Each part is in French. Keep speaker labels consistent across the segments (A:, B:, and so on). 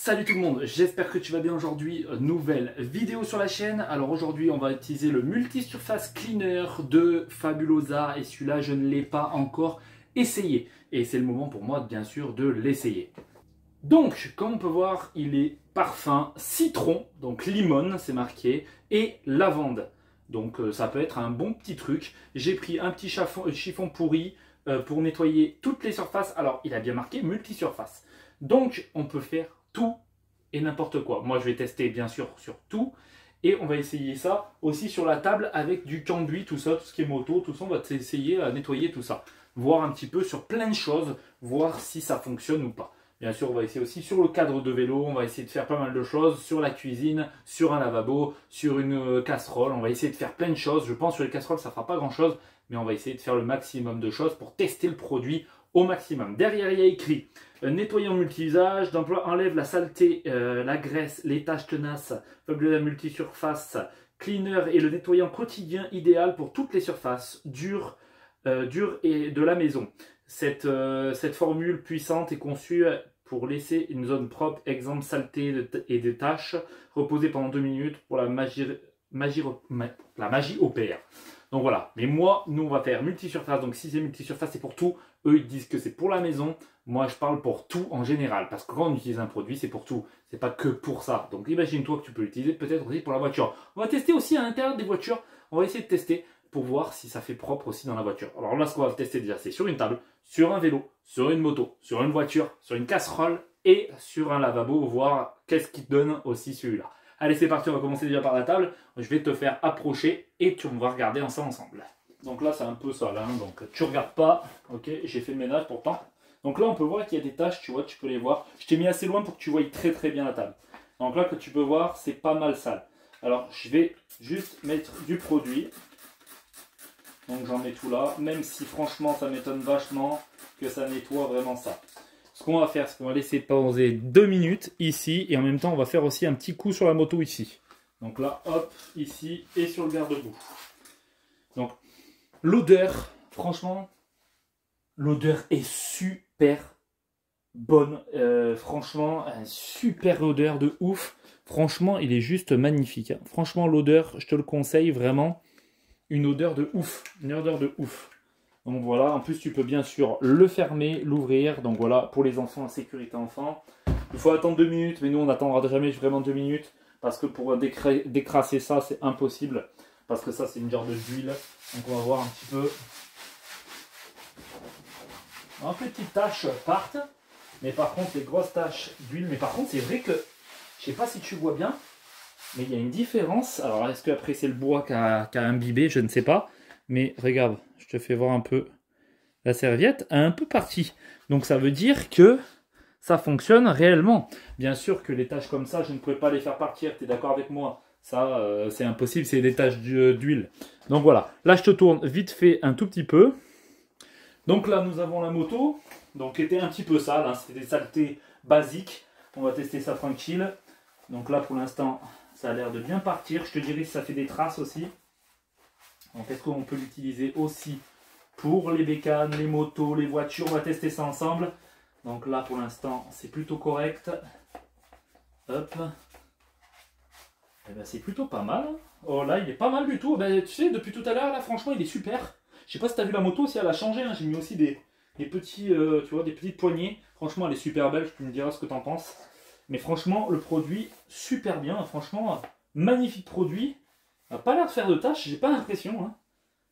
A: Salut tout le monde, j'espère que tu vas bien aujourd'hui. Nouvelle vidéo sur la chaîne. Alors aujourd'hui on va utiliser le multi-surface cleaner de Fabulosa et celui-là je ne l'ai pas encore essayé. Et c'est le moment pour moi bien sûr de l'essayer. Donc comme on peut voir il est parfum citron, donc limone c'est marqué, et lavande. Donc ça peut être un bon petit truc. J'ai pris un petit chiffon pourri pour nettoyer toutes les surfaces. Alors il a bien marqué multi-surface. Donc on peut faire tout et n'importe quoi. Moi, je vais tester bien sûr sur tout. Et on va essayer ça aussi sur la table avec du cambouis, tout ça, tout ce qui est moto, tout ça. On va essayer à nettoyer tout ça. Voir un petit peu sur plein de choses, voir si ça fonctionne ou pas. Bien sûr, on va essayer aussi sur le cadre de vélo. On va essayer de faire pas mal de choses sur la cuisine, sur un lavabo, sur une casserole. On va essayer de faire plein de choses. Je pense sur les casseroles, ça ne fera pas grand-chose. Mais on va essayer de faire le maximum de choses pour tester le produit au maximum. Derrière, il y a écrit nettoyant multi-usage, d'emploi enlève la saleté, la graisse, les taches tenaces, Fabulosa multi-surface, cleaner et le nettoyant quotidien idéal pour toutes les surfaces dures et de la maison. Cette formule puissante est conçue pour laisser une zone propre, exemple saleté et des taches, reposer pendant 2 minutes pour la magie opère. Donc voilà, mais nous on va faire multi-surface, donc si c'est multi-surface c'est pour tout, eux ils disent que c'est pour la maison, moi je parle pour tout en général, parce que quand on utilise un produit c'est pour tout, c'est pas que pour ça, donc imagine-toi que tu peux l'utiliser peut-être aussi pour la voiture. On va tester aussi à l'intérieur des voitures, on va essayer de tester pour voir si ça fait propre aussi dans la voiture. Alors là ce qu'on va tester déjà c'est sur une table, sur un vélo, sur une moto, sur une voiture, sur une casserole et sur un lavabo, voir qu'est-ce qui te donne aussi celui-là. Allez, c'est parti, on va commencer déjà par la table. Je vais te faire approcher et on va regarder ensemble. Donc là, c'est un peu sale, hein, donc tu regardes pas. Ok, j'ai fait le ménage pourtant. Donc là, on peut voir qu'il y a des taches, tu vois, tu peux les voir. Je t'ai mis assez loin pour que tu vois très bien la table. Donc là, que tu peux voir, c'est pas mal sale. Alors, je vais juste mettre du produit. Donc j'en mets tout là, même si franchement, ça m'étonne vachement que ça nettoie vraiment ça. Ce qu'on va faire, c'est qu'on va laisser pauser 2 minutes ici et en même temps, on va faire aussi un petit coup sur la moto ici. Donc là, hop, ici et sur le garde-boue. Donc, l'odeur, franchement, l'odeur est super bonne. Franchement, une super odeur de ouf. Franchement, il est juste magnifique. Hein. Franchement, l'odeur, je te le conseille vraiment. Une odeur de ouf. Une odeur de ouf. Donc voilà, en plus tu peux bien sûr le fermer, l'ouvrir. Donc voilà, pour les enfants, sécurité enfant. Il faut attendre 2 minutes, mais nous on n'attendra jamais vraiment 2 minutes. Parce que pour décrasser ça, c'est impossible. Parce que ça, c'est une genre d'huile. Donc on va voir un petit peu. En petites taches partent. Mais par contre, les grosses taches d'huile. Mais par contre, c'est vrai que, je sais pas si tu vois bien, mais il y a une différence. Alors est-ce qu'après c'est le bois qui a imbibé, je ne sais pas. Mais regarde, je te fais voir un peu. La serviette a un peu parti. Donc ça veut dire que ça fonctionne réellement. Bien sûr que les taches comme ça, je ne pouvais pas les faire partir. Tu es d'accord avec moi? Ça, c'est impossible, c'est des taches d'huile. Donc voilà. Là, je te tourne vite fait un tout petit peu. Donc là, nous avons la moto. Donc qui était un petit peu sale. Hein. C'était des saletés basiques. On va tester ça tranquille. Donc là, pour l'instant, ça a l'air de bien partir. Je te dirai si ça fait des traces aussi. Donc est-ce qu'on peut l'utiliser aussi pour les bécanes, les motos, les voitures? On va tester ça ensemble. Donc là pour l'instant c'est plutôt correct. Hop. Et ben, c'est plutôt pas mal. Oh là il est pas mal du tout. Ben, tu sais depuis tout à l'heure là franchement il est super. Je sais pas si tu as vu la moto si elle a changé. Hein. J'ai mis aussi des petits, tu vois, des petites poignées. Franchement elle est super belle. Tu me diras ce que tu en penses. Mais franchement le produit super bien. Franchement magnifique produit. Il n'a pas l'air de faire de tâches, j'ai pas l'impression. Hein.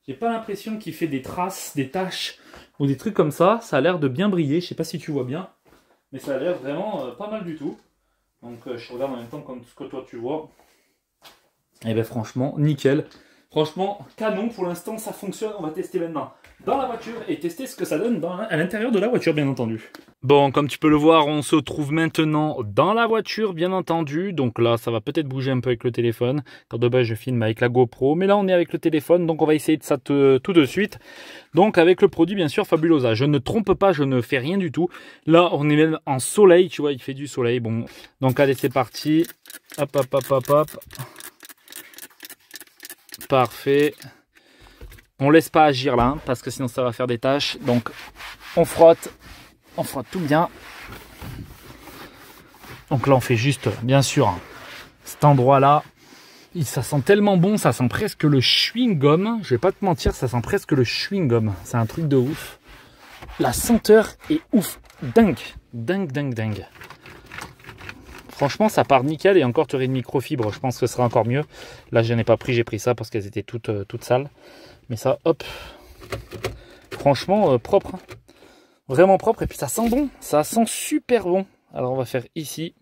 A: J'ai pas l'impression qu'il fait des traces, des taches ou des trucs comme ça. Ça a l'air de bien briller, je sais pas si tu vois bien. Mais ça a l'air vraiment pas mal du tout. Donc je regarde en même temps comme ce que toi tu vois. Et bien franchement, nickel. Franchement, canon pour l'instant, ça fonctionne. On va tester maintenant dans la voiture et tester ce que ça donne à l'intérieur de la voiture, bien entendu. Bon, comme tu peux le voir, on se trouve maintenant dans la voiture, bien entendu. Donc là, ça va peut-être bouger un peu avec le téléphone. Car de base, je filme avec la GoPro. Mais là, on est avec le téléphone. Donc, on va essayer de ça tout de suite. Donc, avec le produit, bien sûr, Fabulosa. Je ne trompe pas, je ne fais rien du tout. Là, on est même en soleil. Tu vois, il fait du soleil. Bon, donc, allez, c'est parti. Hop, hop, hop, hop, hop. Parfait. On laisse pas agir là, hein, parce que sinon, ça va faire des taches. Donc, on frotte tout bien. Donc là, on fait juste, bien sûr, hein, cet endroit-là. Ça sent tellement bon, ça sent presque le chewing-gum. Je vais pas te mentir, ça sent presque le chewing-gum. C'est un truc de ouf. La senteur est ouf. Dingue. Dingue, dingue, dingue. Franchement, ça part nickel. Et encore, tu aurais une microfibre. Je pense que ce sera encore mieux. Là, je n'en ai pas pris. J'ai pris ça parce qu'elles étaient toutes sales. Mais ça, hop. Franchement, propre. Hein. Vraiment propre. Et puis, ça sent bon. Ça sent super bon. Alors, on va faire ici.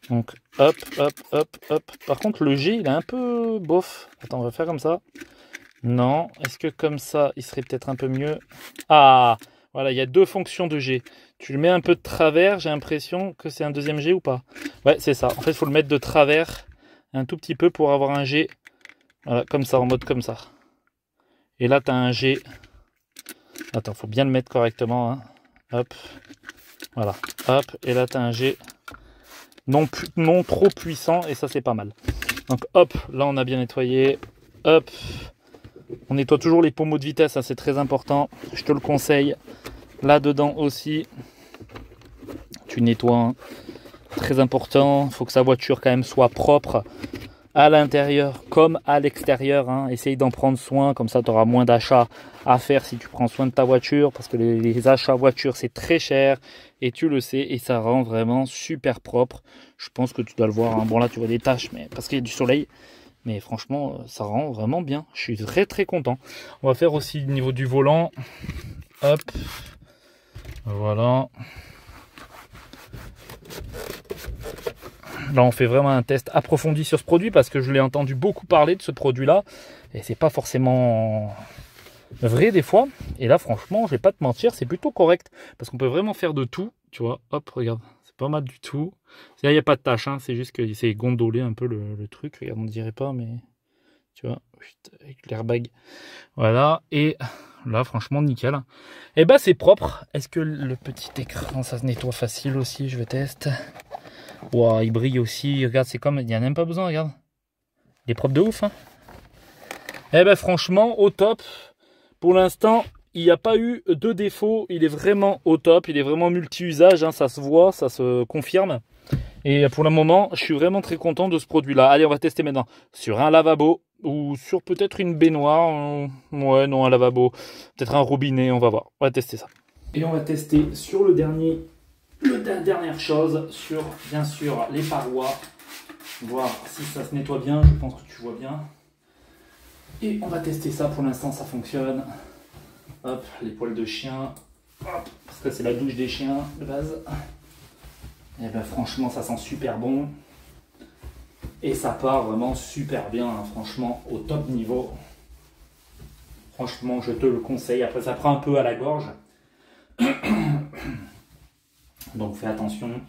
A: Donc, hop, hop, hop, hop. Par contre, le G, il est un peu bof. Attends, on va faire comme ça. Non. Est-ce que comme ça, il serait peut-être un peu mieux? Ah, voilà, il y a deux fonctions de G. Tu le mets un peu de travers. J'ai l'impression que c'est un deuxième G ou pas? Ouais, c'est ça. En fait, il faut le mettre de travers un tout petit peu pour avoir un G. Voilà, comme ça, en mode comme ça. Et là, tu as un G. Attends, il faut bien le mettre correctement. Hein. Hop. Voilà. Hop. Et là, tu as un G. Non trop puissant et ça c'est pas mal. Donc hop, là on a bien nettoyé. Hop, on nettoie toujours les pommeaux de vitesse, ça c'est très important. Je te le conseille. Là dedans aussi, tu nettoies. Hein. Très important. Il faut que sa voiture quand même soit propre à l'intérieur comme à l'extérieur. Hein. Essaye d'en prendre soin, comme ça tu auras moins d'achats à faire si tu prends soin de ta voiture, parce que les achats voiture c'est très cher et tu le sais, et ça rend vraiment super propre. Je pense que tu dois le voir. Hein. Bon là tu vois des taches, mais parce qu'il y a du soleil, mais franchement ça rend vraiment bien. Je suis très très content. On va faire aussi au niveau du volant. Hop, voilà. Là, on fait vraiment un test approfondi sur ce produit parce que je l'ai entendu beaucoup parler de ce produit-là et c'est pas forcément vrai des fois. Et là, franchement, je vais pas te mentir, c'est plutôt correct parce qu'on peut vraiment faire de tout. Tu vois, hop, regarde, c'est pas mal du tout. Là, il n'y a pas de tache, hein, c'est juste que c'est gondolé un peu le truc. Regarde, on ne dirait pas, mais tu vois, avec l'airbag. Voilà, et là, franchement, nickel. Et bah, c'est propre. Est-ce que le petit écran, ça se nettoie facile aussi? Je vais tester. Wow, il brille aussi, regarde, c'est comme, il n'y en a même pas besoin, regarde. Il est propre de ouf, hein. Eh ben franchement, au top. Pour l'instant, il n'y a pas eu de défaut, il est vraiment au top, il est vraiment multi-usage, hein, ça se voit, ça se confirme. Et pour le moment, je suis vraiment très content de ce produit-là. Allez, on va tester maintenant sur un lavabo ou sur peut-être une baignoire. Ouais, non, un lavabo, peut-être un robinet, on va voir. On va tester ça. Et on va tester sur la dernière chose, sur bien sûr les parois, voir si ça se nettoie bien. Je pense que tu vois bien. Et on va tester ça. Pour l'instant, ça fonctionne. Hop, les poils de chien. Hop, parce que c'est la douche des chiens de base. Et ben franchement, ça sent super bon. Et ça part vraiment super bien, hein, franchement, au top niveau. Franchement, je te le conseille. Après, ça prend un peu à la gorge. Donc fais attention.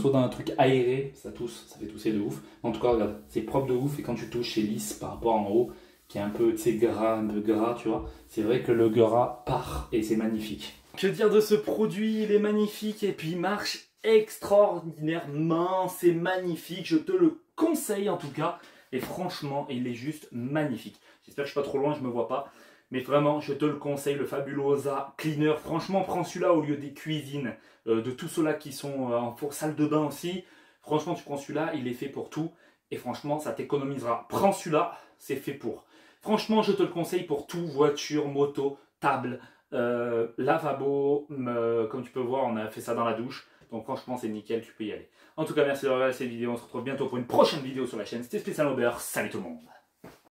A: Soit dans un truc aéré, ça tousse, ça fait tousser de ouf. En tout cas, regarde, c'est propre de ouf. Et quand tu touches, c'est lisse par rapport en haut, qui est un peu, tu sais, gras, un peu gras, tu vois. C'est vrai que le gras part et c'est magnifique. Que dire de ce produit? Il est magnifique et puis il marche extraordinairement. C'est magnifique, je te le conseille en tout cas. Et franchement, il est juste magnifique. J'espère que je suis pas trop loin, je me vois pas. Mais vraiment, je te le conseille, le Fabulosa Cleaner. Franchement, prends celui-là au lieu des cuisines, de tous ceux-là qui sont en salle de bain aussi. Franchement, tu prends celui-là, il est fait pour tout. Et franchement, ça t'économisera. Prends celui-là, c'est fait pour. Franchement, je te le conseille pour tout, voiture, moto, table, lavabo. Comme tu peux voir, on a fait ça dans la douche. Donc franchement, c'est nickel, tu peux y aller. En tout cas, merci d'avoir regardé cette vidéo. On se retrouve bientôt pour une prochaine vidéo sur la chaîne. C'était Spécial Aubert. Salut tout le monde.